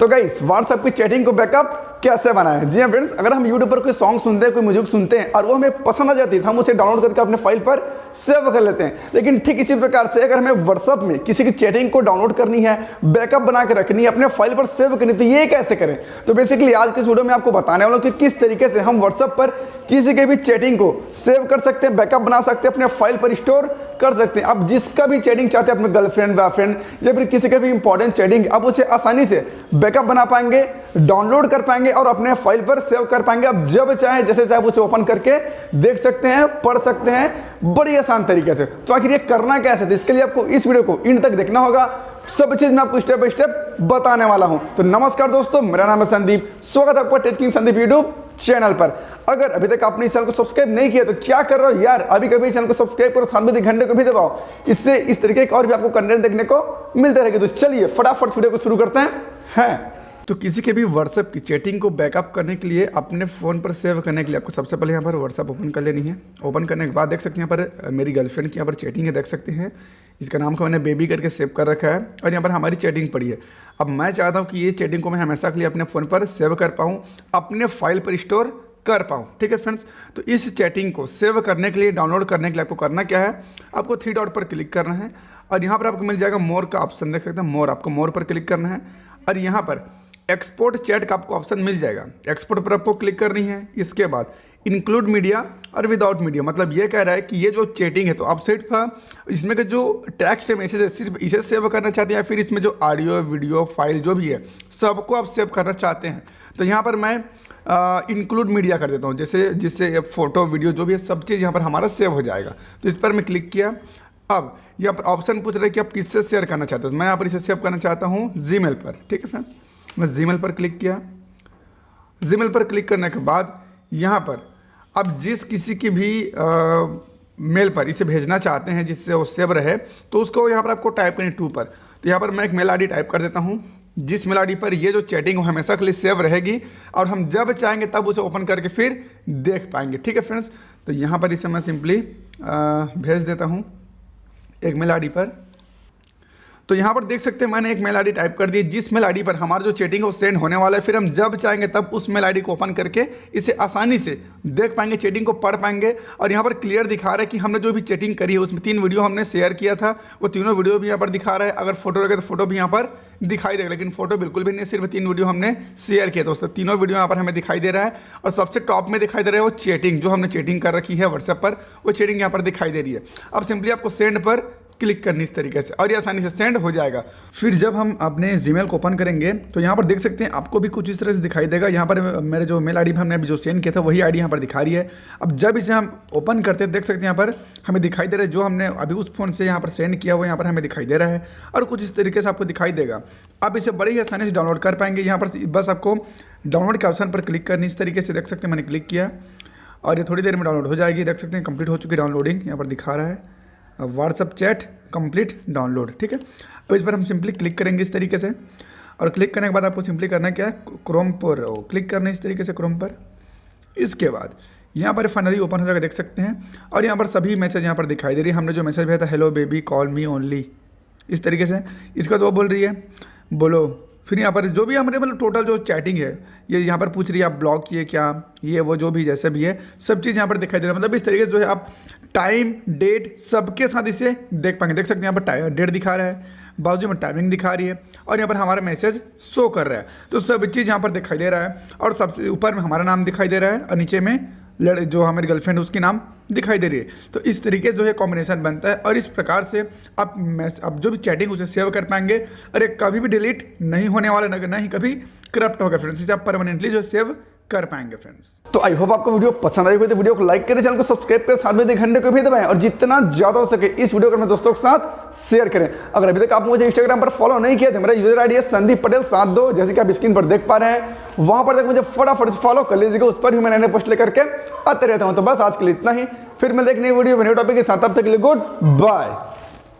तो guys WhatsApp की chatting को बैकअप कैसे बनाएं। जी हाँ फ्रेंड्स, अगर हम यूट्यूब पर कोई सॉन्ग सुनते हैं, कोई म्यूजिक सुनते हैं और वो हमें पसंद आ जाती है तो हम उसे डाउनलोड करके अपने फाइल पर सेव कर लेते हैं। लेकिन ठीक इसी प्रकार से अगर हमें व्हाट्सएप में किसी की चैटिंग को डाउनलोड करनी है, बैकअप बना के रखनी है, अपने फाइल पर सेव करनी, तो ये कैसे करें। तो बेसिकली आज के इस वीडियो में आपको बताने वाला हूं कि किस तरीके से हम व्हाट्सएप पर किसी के भी चैटिंग को सेव कर सकते हैं, बैकअप बना सकते हैं, अपने फाइल पर स्टोर कर सकते हैं। अब जिसका भी चैटिंग चाहते हैं, अपने गर्लफ्रेंड, बॉयफ्रेंड या फिर किसी का भी इंपॉर्टेंट चैटिंग, अब उसे आसानी से बैकअप बना पाएंगे, डाउनलोड कर पाएंगे और अपने फाइल पर सेव कर पाएंगे। अब जब चाहे जैसे चाहे उसे ओपन करके देख सकते हैं, पढ़ सकते हैं बड़ी आसान तरीके से। तो आखिर ये करना कैसे, तो इसके लिए आपको इस वीडियो को इन तक देखना होगा। सब चीज मैं आपको स्टेप बाय स्टेप बताने वाला हूं। तो नमस्कार दोस्तों, मेरा नाम है संदीप, स्वागत है आपका tech king Sandeep YouTube channel पर। अगर अभी तक आपने इस चैनल को सब्सक्राइब नहीं किया तो क्या कर रहे हो यार, अभी कभी चैनल को सब्सक्राइब करो, साथ में घंटे को भी दबाओ। इससे इस तरीके के और भी आपको कंटेंट देखने को मिलते रहेगा। तो चलिए फटाफट वीडियो को शुरू करते हैं। तो किसी के भी व्हाट्सएप की चैटिंग को बैकअप करने के लिए, अपने फ़ोन पर सेव करने के लिए आपको सबसे पहले यहाँ पर व्हाट्सएप ओपन कर लेनी है। ओपन करने के बाद देख सकते हैं यहाँ पर मेरी गर्लफ्रेंड की यहाँ पर चैटिंग है, देख सकते हैं। इसका नाम को मैंने बेबी करके सेव कर रखा है और यहाँ पर हमारी चैटिंग पड़ी है। अब मैं चाहता हूँ कि ये चैटिंग को मैं हमेशा के लिए अपने फ़ोन पर सेव कर पाऊँ, अपने फाइल पर स्टोर कर पाऊँ। ठीक है फ्रेंड्स, तो इस चैटिंग को सेव करने के लिए, डाउनलोड करने के लिए आपको करना क्या है, आपको 3 डॉट पर क्लिक करना है और यहाँ पर आपको मिल जाएगा मोर का ऑप्शन, देख सकते हैं मोर, आपको मोर पर क्लिक करना है और यहाँ पर एक्सपोर्ट चैट का आपको ऑप्शन मिल जाएगा। एक्सपोर्ट पर आपको क्लिक करनी है। इसके बाद इंक्लूड मीडिया और विदाउट मीडिया, मतलब ये कह रहा है कि ये जो चैटिंग है तो आप सिर्फ इसमें का जो टेक्स्ट है मैसेज है सिर्फ इसे सेव करना चाहते हैं या फिर इसमें जो ऑडियो वीडियो फाइल जो भी है सबको आप सेव करना चाहते हैं। तो यहाँ पर मैं इंक्लूड मीडिया कर देता हूँ, जैसे जिससे फोटो वीडियो जो भी है सब चीज़ यहाँ पर हमारा सेव हो जाएगा। तो इस पर मैं क्लिक किया। अब यहाँ पर ऑप्शन पूछ रहा है कि आप किससे शेयर करना चाहते हो। मैं यहाँ पर इसे सेव करना चाहता हूँ जीमेल पर। ठीक है फ्रेंड्स, मैं जीमेल पर क्लिक किया। जीमेल पर क्लिक करने के बाद यहाँ पर अब जिस किसी की भी मेल पर इसे भेजना चाहते हैं जिससे वो सेव रहे, तो उसको यहाँ पर आपको टाइप करनी 2 पर। तो यहाँ पर मैं एक मेल आईडी टाइप कर देता हूँ, जिस मेल आईडी पर ये जो चैटिंग हो हमेशा के लिए सेव रहेगी और हम जब चाहेंगे तब उसे ओपन करके फिर देख पाएंगे। ठीक है फ्रेंड्स, तो यहाँ पर इसे मैं सिंपली भेज देता हूँ एक मेल आईडी पर। तो यहाँ पर देख सकते हैं मैंने एक मेल आईडी टाइप कर दी, जिस मेल आईडी पर हमारा जो चैटिंग है वो सेंड होने वाला है। फिर हम जब चाहेंगे तब उस मेल आईडी को ओपन करके इसे आसानी से देख पाएंगे, चैटिंग को पढ़ पाएंगे। और यहाँ पर क्लियर दिखा रहा है कि हमने जो भी चैटिंग करी है उसमें 3 वीडियो हमने शेयर किया था, वो तीनों वीडियो भी यहाँ पर दिखा रहा है। अगर फोटो रखे तो फोटो भी यहाँ पर दिखाई देगा, लेकिन फोटो बिल्कुल भी नहीं, सिर्फ 3 वीडियो हमने शेयर किया। तो तीनों वीडियो यहाँ पर हमें दिखाई दे रहा है और सबसे टॉप में दिखाई दे रहा है वो चैटिंग, जो हमने चैटिंग कर रखी है व्हाट्सएप पर, वो चैटिंग यहाँ पर दिखाई दे रही है। अब सिंपली आपको सेंड पर क्लिक करनी इस तरीके से और ये आसानी से सेंड हो जाएगा। फिर जब हम अपने जीमेल को ओपन करेंगे तो यहाँ पर देख सकते हैं आपको भी कुछ इस तरह से दिखाई देगा। यहाँ पर मेरे जो मेल आईडी हमने अभी जो सेंड किया था वही आईडी यहाँ पर दिखा रही है। अब जब इसे हम ओपन करते हैं देख सकते हैं यहाँ पर हमें दिखाई दे रहा है जो हमने अभी उस फ़ोन से यहाँ पर सेंड किया वो यहाँ पर हमें दिखाई दे रहा है और कुछ इस तरीके से आपको दिखाई देगा। आप इसे बड़ी ही आसानी से डाउनलोड कर पाएंगे। यहाँ पर बस आपको डाउनलोड के ऑप्शन पर क्लिक करनी, इस तरीके से देख सकते हैं मैंने क्लिक किया और ये थोड़ी देर में डाउनलोड हो जाएगी। देख सकते हैं कंप्लीट हो चुकी डाउनलोडिंग, यहाँ पर दिखा रहा है व्हाट्सएप चैट कंप्लीट डाउनलोड। ठीक है, अब इस पर हम सिंपली क्लिक करेंगे इस तरीके से और क्लिक करने के बाद आपको सिंपली करना क्या है, क्रोम पर क्लिक करना है इस तरीके से क्रोम पर। इसके बाद यहाँ पर फाइनली ओपन हो जाएगा, देख सकते हैं और यहाँ पर सभी मैसेज यहाँ पर दिखाई दे रही है। हमने जो मैसेज भेजा था hello baby call me only, इस तरीके से। इसके बाद वो बोल रही है बोलो। फिर यहाँ पर जो भी हमारे मतलब टोटल जो चैटिंग है ये यहाँ पर पूछ रही है आप ब्लॉक किए क्या, ये वो जो भी जैसे भी है सब चीज़ यहाँ पर दिखाई दे रहा है। मतलब इस तरीके से जो है आप टाइम डेट सबके साथ इसे देख पाएंगे। देख सकते हैं यहाँ पर डेट दिखा रहा है, बाजू में टाइमिंग दिखा रही है और यहाँ पर हमारा मैसेज शो कर रहा है। तो सब चीज़ यहाँ पर दिखाई दे रहा है और सबसे ऊपर में हमारा नाम दिखाई दे रहा है और नीचे में जो हमारी गर्लफ्रेंड है उसकी नाम दिखाई दे रही है। तो इस तरीके जो है कॉम्बिनेशन बनता है और इस प्रकार से आप जो भी चैटिंग उसे सेव कर पाएंगे और ये कभी भी डिलीट नहीं होने वाला, ना ही कभी करप्ट होगा फ्रेंड्स। इसे आप परमानेंटली जो सेव कर पाएंगे फ्रेंड्स। तो आई होप आपको वीडियो पसंद आई हो तो वीडियो को लाइक करें, चैनल को सब्सक्राइब करें, साथ में घंटे को भी दबाएं और जितना ज्यादा हो सके इस वीडियो को अपने दोस्तों के साथ शेयर करें। अगर अभी तक आप मुझे इंस्टाग्राम पर फॉलो नहीं किया तो मेरा यूजर आईडी है संदीप पटेल 72, जैसे कि आप स्क्रीन पर देख पा रहे हैं। वहां पर तक मुझे फटाफट से फॉलो कर लीजिएगा, उस पर भी मैं नए पोस्ट लेकर के आते रहता हूं। तो बस आज के लिए इतना ही, फिर मैं देखने वीडियो न्यू टॉपिक के साथ, तब तक के लिए गुड बाय।